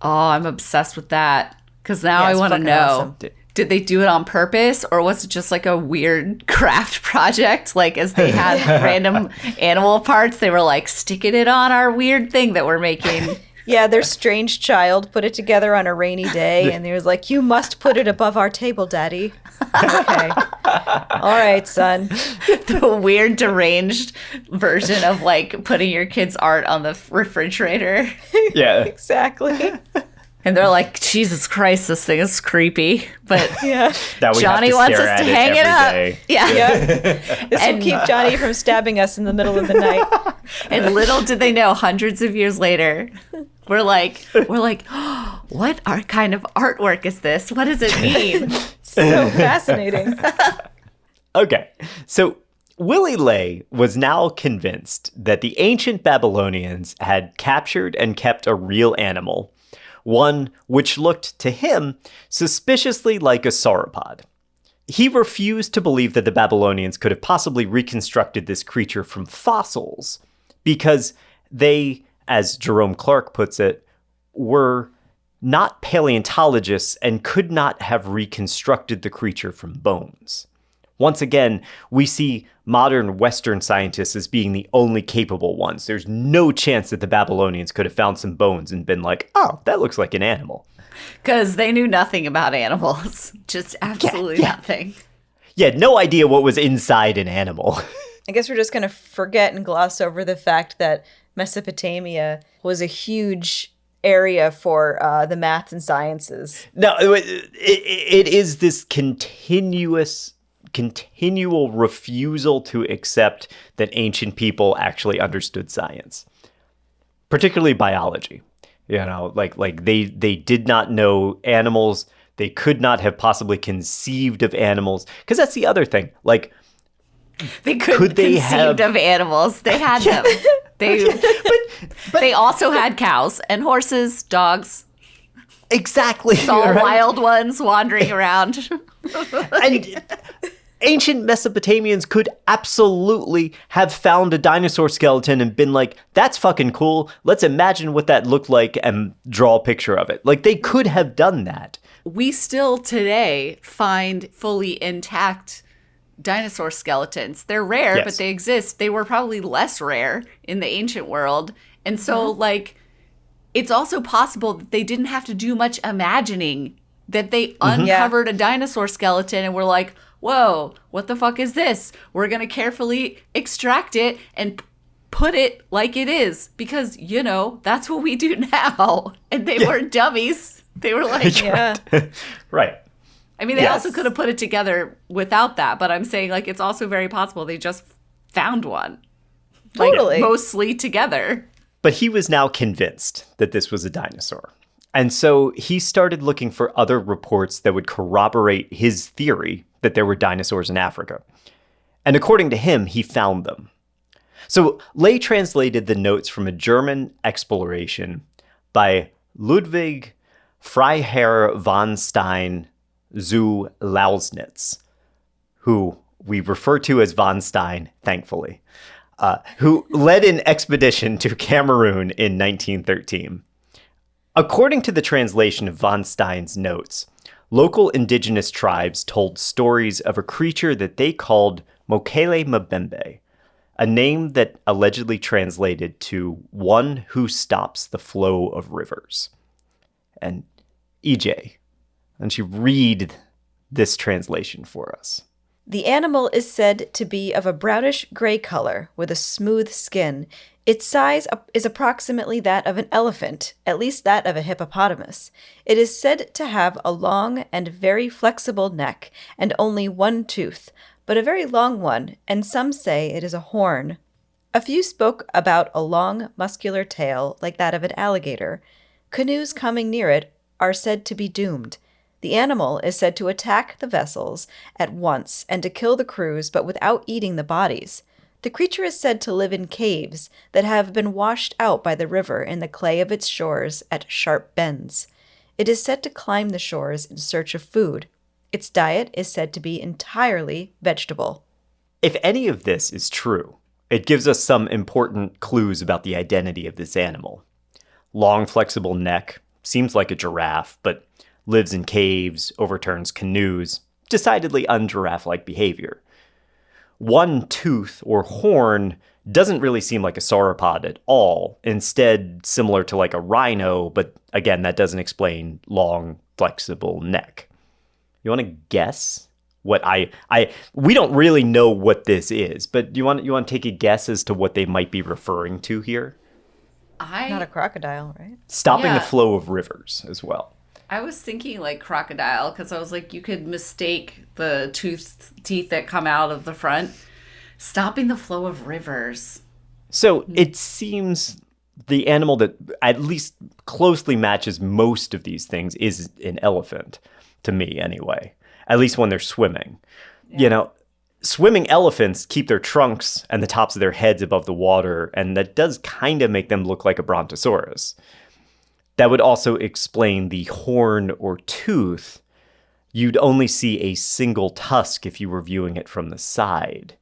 Oh, I'm obsessed with that. Because now I it's want to fucking know. awesome. Did they do it on purpose, or was it just like a weird craft project? Like, as they had random animal parts, they were like sticking it on our weird thing that we're making. Yeah, their strange child put it together on a rainy day, and he was like, "You must put it above our table, Daddy." Okay. All right, son. The weird, deranged version of like putting your kid's art on the refrigerator. Yeah. Exactly. And they're like, Jesus Christ, this thing is creepy. But Yeah. That we Johnny have to wants stare us at to hang it up. every day. Yeah. Yeah. This will keep Johnny from stabbing us in the middle of the night. And little did they know, hundreds of years later, we're like, oh, what kind of artwork is this? What does it mean? So fascinating. Okay, so Willy Ley was now convinced that the ancient Babylonians had captured and kept a real animal, one which looked to him suspiciously like a sauropod. He refused to believe that the Babylonians could have possibly reconstructed this creature from fossils because they, as Jerome Clark puts it, were not paleontologists and could not have reconstructed the creature from bones. Once again, we see modern Western scientists as being the only capable ones. There's no chance that the Babylonians could have found some bones and been like, oh, that looks like an animal. Because they knew nothing about animals. Just absolutely nothing. Yeah, no idea what was inside an animal. I guess we're just going to forget and gloss over the fact that Mesopotamia was a huge area for the maths and sciences. No, it is this continual refusal to accept that ancient people actually understood science, particularly biology. You know, like they did not know animals. They could not have possibly conceived of animals, because that's the other thing. Like, They couldn't conceived of animals. They had them. They also had cows and horses, dogs. Exactly. All right? wild ones wandering around. And ancient Mesopotamians could absolutely have found a dinosaur skeleton and been like, that's fucking cool. Let's imagine what that looked like and draw a picture of it. Like, they could have done that. We still today find fully intact dinosaur skeletons. They're rare, Yes. but they exist. They were probably less rare in the ancient world. And so, like, it's also possible that they didn't have to do much imagining, that they uncovered a dinosaur skeleton and were like, whoa, what the fuck is this? We're going to carefully extract it and put it like it is, because, you know, that's what we do now. And they weren't dummies. They were like, Yeah. Right. I mean, they Yes. also could have put it together without that, but I'm saying, like, it's also very possible they just found one. Like, Totally. mostly together. But he was now convinced that this was a dinosaur. And so he started looking for other reports that would corroborate his theory that there were dinosaurs in Africa. And according to him, he found them. So Ley translated the notes from a German exploration by Ludwig Freiherr von Stein zu Lausnitz, who we refer to as von Stein, thankfully, who led an expedition to Cameroon in 1913. According to the translation of von Stein's notes, local indigenous tribes told stories of a creature that they called Mokele-Mbembe, a name that allegedly translated to one who stops the flow of rivers. And EJ, why don't you read this translation for us? The animal is said to be of a brownish gray color with a smooth skin. Its size is approximately that of an elephant, at least that of a hippopotamus. It is said to have a long and very flexible neck and only one tooth, but a very long one, and some say it is a horn. A A few spoke about a long, muscular tail like that of an alligator. Canoes coming near it are said to be doomed. The animal is said to attack the vessels at once and to kill the crews, but without eating the bodies. The creature is said to live in caves that have been washed out by the river in the clay of its shores at sharp bends. It is said to climb the shores in search of food. Its diet is said to be entirely vegetable. If any of this is true, it gives us some important clues about the identity of this animal. Long, flexible neck, seems like a giraffe, but lives in caves, overturns canoes, decidedly un-giraffe-like behavior. One tooth or horn doesn't really seem like a sauropod at all, instead similar to like a rhino, but again, that doesn't explain long, flexible neck. You want to guess what we don't really know what this is, but you want to take a guess as to what they might be referring to here? Not a crocodile, right? Stopping the flow of rivers as well. I was thinking like crocodile because I was like, you could mistake the teeth that come out of the front. Stopping the flow of rivers. So it seems the animal that at least closely matches most of these things is an elephant, to me anyway, at least when they're swimming. Yeah. You know, swimming elephants keep their trunks and the tops of their heads above the water, and that does kind of make them look like a brontosaurus. That would also explain the horn or tooth. You'd only see a single tusk if you were viewing it from the side.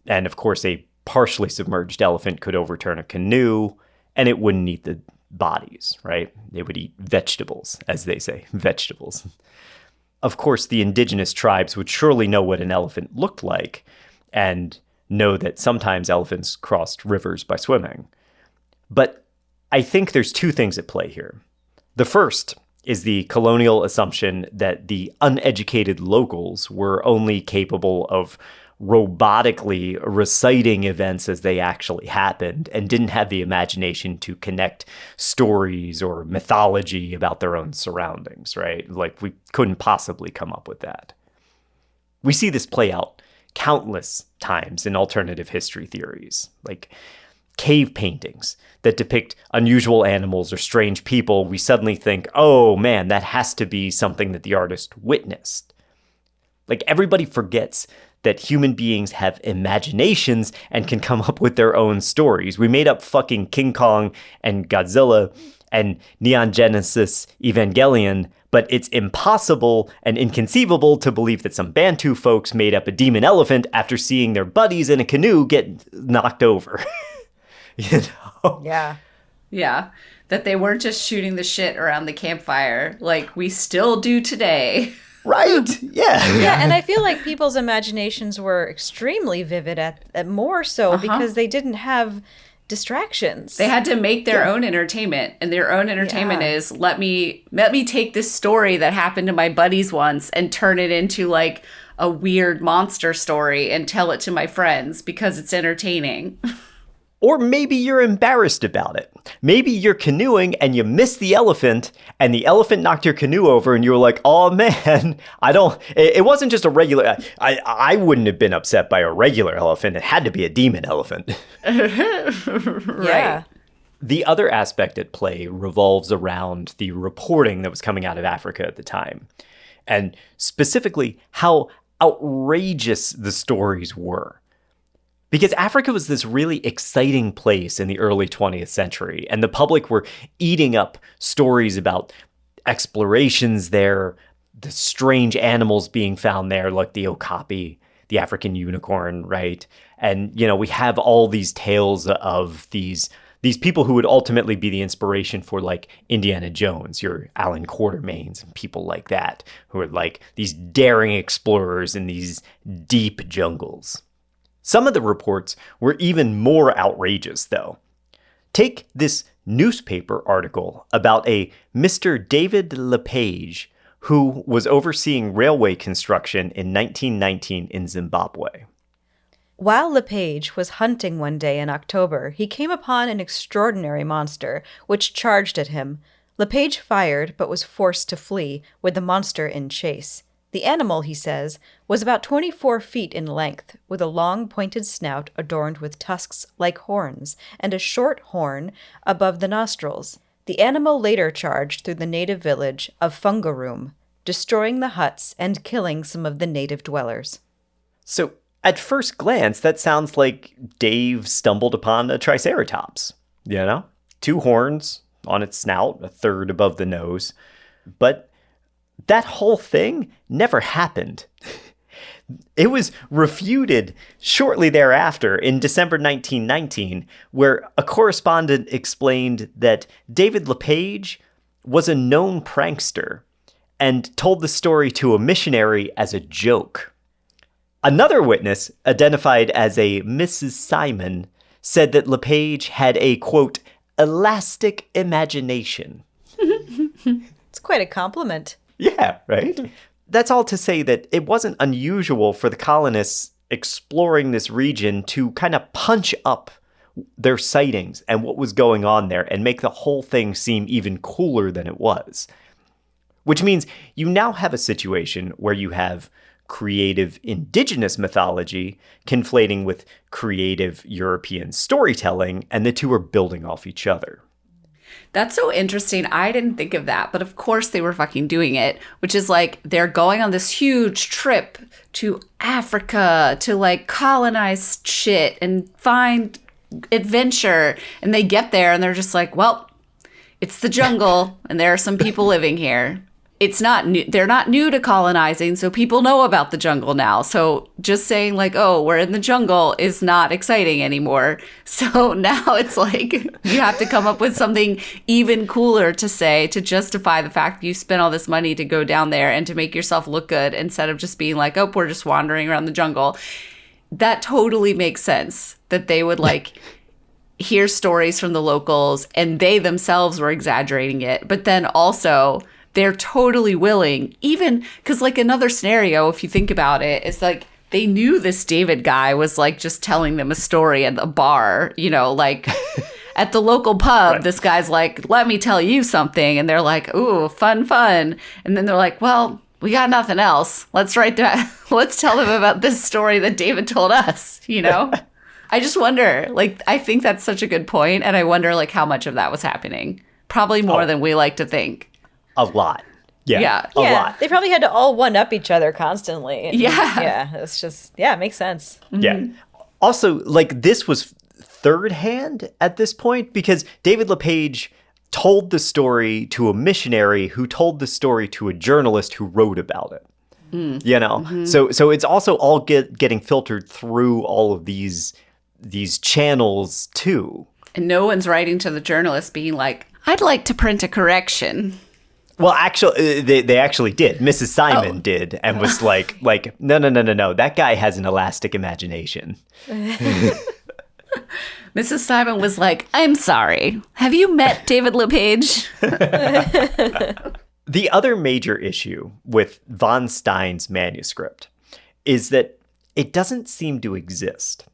And of course, a partially submerged elephant could overturn a canoe, and it wouldn't eat the bodies, right? They would eat vegetables, as they say, vegetables. Of course, the indigenous tribes would surely know what an elephant looked like and know that sometimes elephants crossed rivers by swimming. But I think there's two things at play here. The first is the colonial assumption that the uneducated locals were only capable of robotically reciting events as they actually happened and didn't have the imagination to connect stories or mythology about their own surroundings, right? Like, we couldn't possibly come up with that. We see this play out countless times in alternative history theories, like cave paintings that depict unusual animals or strange people. We suddenly think, oh man, that has to be something that the artist witnessed. Like, everybody forgets that human beings have imaginations and can come up with their own stories. We made up fucking King Kong and Godzilla and Neon Genesis Evangelion, but it's impossible and inconceivable to believe that some Bantu folks made up a demon elephant after seeing their buddies in a canoe get knocked over. You know? Yeah. That they weren't just shooting the shit around the campfire like we still do today. Right. Yeah. Yeah, and I feel like people's imaginations were extremely vivid at more so because they didn't have distractions. They had to make their own entertainment, and their own entertainment is let me take this story that happened to my buddies once and turn it into like a weird monster story and tell it to my friends because it's entertaining. Or maybe you're embarrassed about it. Maybe you're canoeing and you missed the elephant and the elephant knocked your canoe over and you were like, oh man, it wasn't just a regular, I wouldn't have been upset by a regular elephant. It had to be a demon elephant. Right. Yeah. The other aspect at play revolves around the reporting that was coming out of Africa at the time, and specifically how outrageous the stories were. Because Africa was this really exciting place in the early 20th century, and the public were eating up stories about explorations there, the strange animals being found there, like the okapi, the African unicorn, right? And, you know, we have all these tales of these people who would ultimately be the inspiration for, like, Indiana Jones, your Alan Quatermains and people like that, who are like these daring explorers in these deep jungles. Some of the reports were even more outrageous, though. Take this newspaper article about a Mr. David LePage who was overseeing railway construction in 1919 in Zimbabwe. While LePage was hunting one day in October, he came upon an extraordinary monster, which charged at him. LePage fired, but was forced to flee, with the monster in chase. The The animal, he says, was about 24 feet in length, with a long pointed snout adorned with tusks like horns, and a short horn above the nostrils. The animal later charged through the native village of Fungaroom, destroying the huts and killing some of the native dwellers. So, at first glance, that sounds like Dave stumbled upon a triceratops. 2 horns on its snout, a third above the nose. But that whole thing never happened. It was refuted shortly thereafter in December 1919, where a correspondent explained that David LePage was a known prankster and told the story to a missionary as a joke. Another witness, identified as a Mrs. Simon, said that LePage had a, quote, elastic imagination. It's quite a compliment. Yeah, right? That's all to say that it wasn't unusual for the colonists exploring this region to kind of punch up their sightings and what was going on there and make the whole thing seem even cooler than it was. Which means you now have a situation where you have creative indigenous mythology conflating with creative European storytelling, and the two are building off each other. That's so interesting. I didn't think of that, but of course they were fucking doing it, which is like they're going on this huge trip to Africa to like colonize shit and find adventure. And they get there and they're just like, well, it's the jungle and there are some people living here. It's not new. They're not new to colonizing, so people know about the jungle now. So just saying like, oh, we're in the jungle is not exciting anymore. So now it's like you have to come up with something even cooler to say to justify the fact that you spent all this money to go down there and to make yourself look good instead of just being like, oh, we're just wandering around the jungle. That totally makes sense that they would like hear stories from the locals and they themselves were exaggerating it. But then also they're totally willing, even because like another scenario, if you think about it, is like they knew this David guy was like just telling them a story at the bar, like at the local pub, right. This guy's like, let me tell you something. And they're like, ooh, fun. And then they're like, well, we got nothing else. Let's tell them about this story that David told us, I just wonder, like, I think that's such a good point. And I wonder like how much of that was happening. Probably more than we like to think. A lot. Yeah. A lot. They probably had to all one-up each other constantly. And yeah. It's just, it makes sense. Mm-hmm. Yeah. Also, like, this was third hand at this point because David LePage told the story to a missionary who told the story to a journalist who wrote about it. Mm. So it's also all getting filtered through all of these channels too. And no one's writing to the journalist being like, I'd like to print a correction. Well, actually, they actually did. Mrs. Simon did, and was like, no. That guy has an elastic imagination. Mrs. Simon was like, I'm sorry. Have you met David LePage? The other major issue with von Stein's manuscript is that it doesn't seem to exist.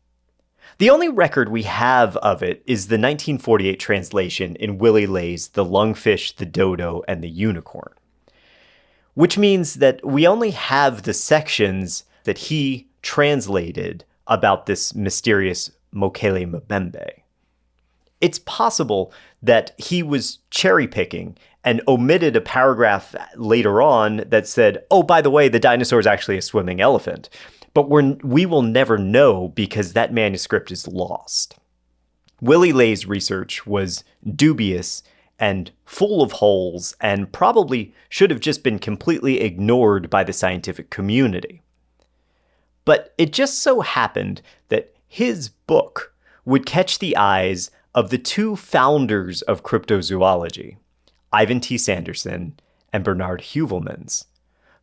The only record we have of it is the 1948 translation in Willy Ley's The Lungfish, the Dodo, and the Unicorn, which means that we only have the sections that he translated about this mysterious Mokele-Mbembe. It's possible that he was cherry-picking and omitted a paragraph later on that said, oh, by the way, the dinosaur is actually a swimming elephant. But we will never know because that manuscript is lost. Willy Ley's research was dubious and full of holes and probably should have just been completely ignored by the scientific community. But it just so happened that his book would catch the eyes of the two founders of cryptozoology, Ivan T. Sanderson and Bernard Heuvelmans,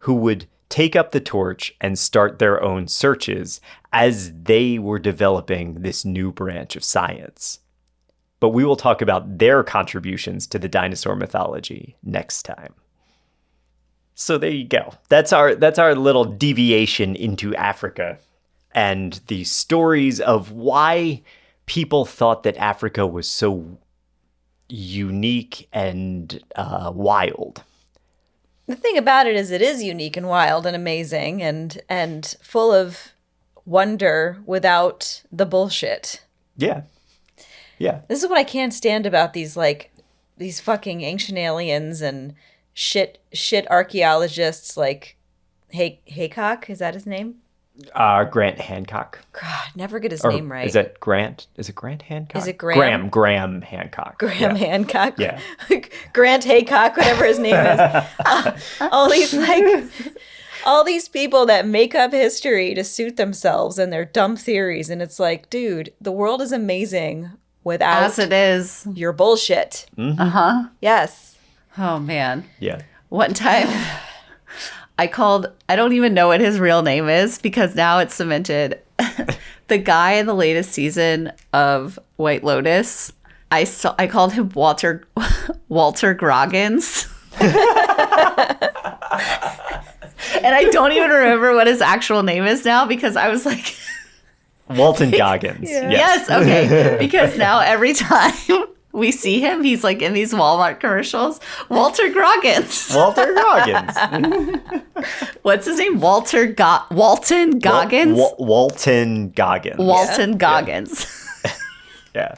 who would take up the torch and start their own searches as they were developing this new branch of science. But we will talk about their contributions to the dinosaur mythology next time. So there you go. That's our little deviation into Africa and the stories of why people thought that Africa was so unique and wild. The thing about it is unique and wild and amazing and full of wonder without the bullshit. Yeah. Yeah. This is what I can't stand about these fucking ancient aliens and shit archaeologists like Haycock, is that his name? Grant Hancock. God, never get his name right. Is it Grant? Is it Grant Hancock? Is it Graham? Graham Hancock. Graham Hancock. Yeah. Grant Haycock, whatever his name is. All these people that make up history to suit themselves and their dumb theories, and it's like, dude, the world is amazing without As it is. your bullshit. Uh-huh. Yes. Oh, man. Yeah. One time I don't even know what his real name is because now it's cemented. The guy in the latest season of White Lotus, I called him Walter Groggins. And I don't even remember what his actual name is now because I was like... Walton Goggins. Yeah. Yes, okay. Because now every time we see him, he's like in these Walmart commercials. Walter Groggins. Walter Goggins. What's his name? Walton Goggins? Walton Goggins. Walton Goggins. Yeah.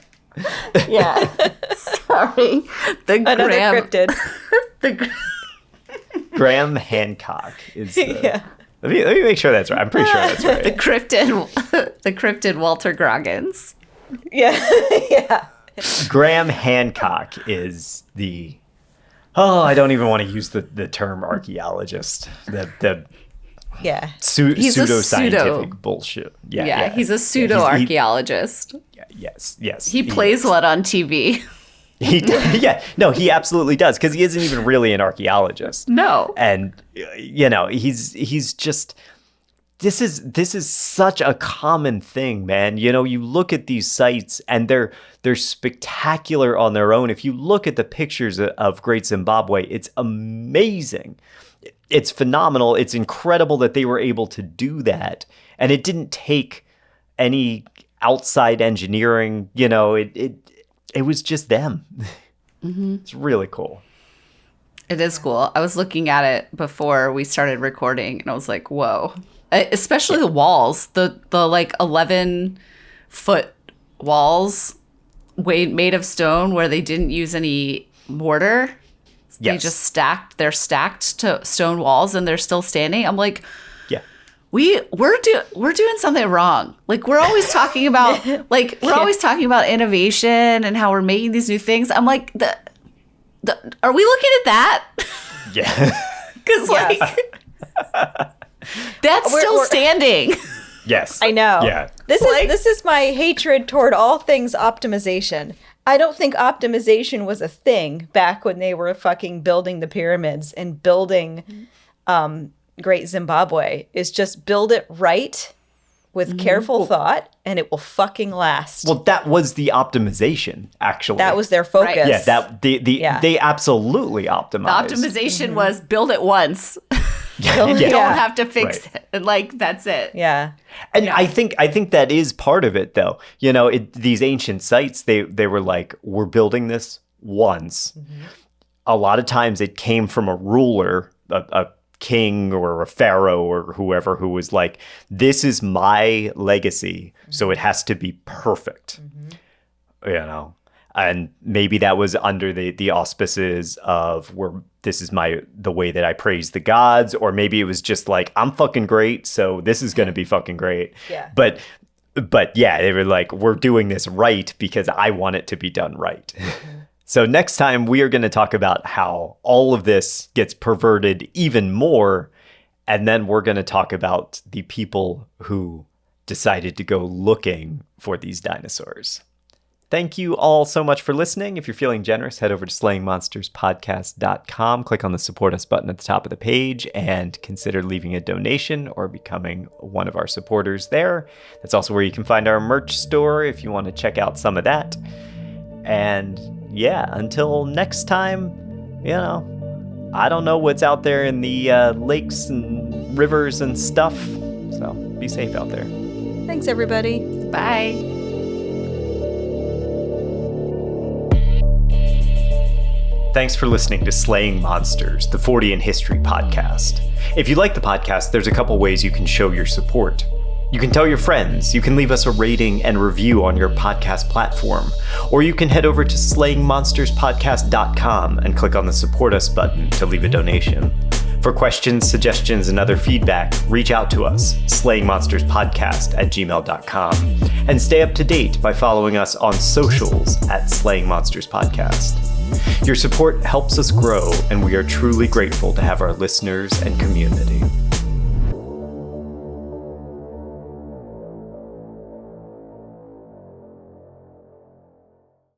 Yeah. Sorry. Another cryptid. Graham Hancock is the... Yeah. Let me make sure that's right. I'm pretty sure that's right. The cryptid Walter Groggins. Yeah. Yeah. Graham Hancock is the... Oh, I don't even want to use the term archaeologist. The Yeah. He's a pseudo-scientific bullshit. Yeah, he's a pseudo-archaeologist. Yes. He plays is. one on TV. He absolutely does because he isn't even really an archaeologist. No. And he's just this is such a common thing, man. You look at these sites and they're spectacular on their own. If you look at the pictures of Great Zimbabwe, it's amazing. It's phenomenal. It's incredible that they were able to do that. And it didn't take any outside engineering, it was just them. Mm-hmm. It's really cool. It is cool. I was looking at it before we started recording, and I was like, whoa. Especially the walls. The like 11-foot walls made of stone where they didn't use any mortar. They just they're stacked to stone walls, and they're still standing. I'm like... We're doing something wrong. Like we're always talking about always talking about innovation and how we're making these new things. I'm like, are we looking at that? Yeah. Because that's still standing. Yes. I know. Yeah. This is my hatred toward all things optimization. I don't think optimization was a thing back when they were fucking building the pyramids and building Great Zimbabwe. Is just build it right with careful thought and it will fucking last. Well, that was the optimization, actually. That was their focus. Right. Yeah, they absolutely optimized. The optimization was build it once. You don't have to fix it. Like that's it. Yeah. And I think that is part of it, though. These ancient sites, they were like, we're building this once. Mm-hmm. A lot of times it came from a ruler, a king or a pharaoh or whoever who was like, this is my legacy, so it has to be perfect. Mm-hmm. And maybe that was under the auspices of this is the way that I praise the gods, or maybe it was just like, I'm fucking great, so this is going to be fucking great. Yeah. But yeah, they were like, we're doing this right because I want it to be done right. Mm-hmm. So next time we are going to talk about how all of this gets perverted even more, and then we're going to talk about the people who decided to go looking for these dinosaurs. Thank you all so much for listening. If you're feeling generous, head over to slayingmonsterspodcast.com, click on the support us button at the top of the page, and consider leaving a donation or becoming one of our supporters there. That's also where you can find our merch store if you want to check out some of that. And yeah, until next time, I don't know what's out there in the lakes and rivers and stuff. So be safe out there. Thanks, everybody. Bye. Thanks for listening to Slaying Monsters, the Fortean History Podcast. If you like the podcast, there's a couple ways you can show your support. You can tell your friends, you can leave us a rating and review on your podcast platform, or you can head over to slayingmonsterspodcast.com and click on the Support Us button to leave a donation. For questions, suggestions, and other feedback, reach out to us, slayingmonsterspodcast@gmail.com, and stay up to date by following us on socials at Slaying Monsters Podcast. Your support helps us grow, and we are truly grateful to have our listeners and community.